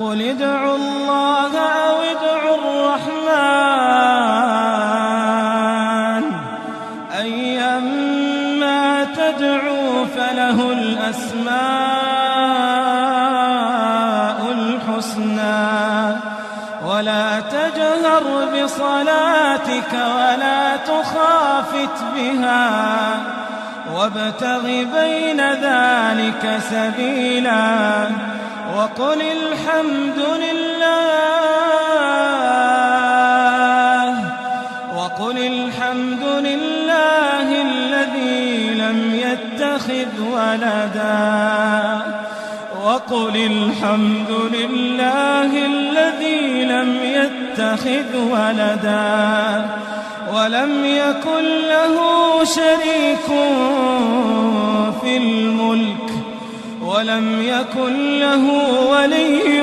قل ادعوا الله أو ادعوا الرحمن أيما تدعوا فله الأسماء الحسنى ولا تجهر بصلاتك ولا تخافت بها وابتغ بين ذلك سبيلا وقل الحمد لله الذي لم يتخذ ولدا ولم يكن له شريك في الملك ولم يكن له ولي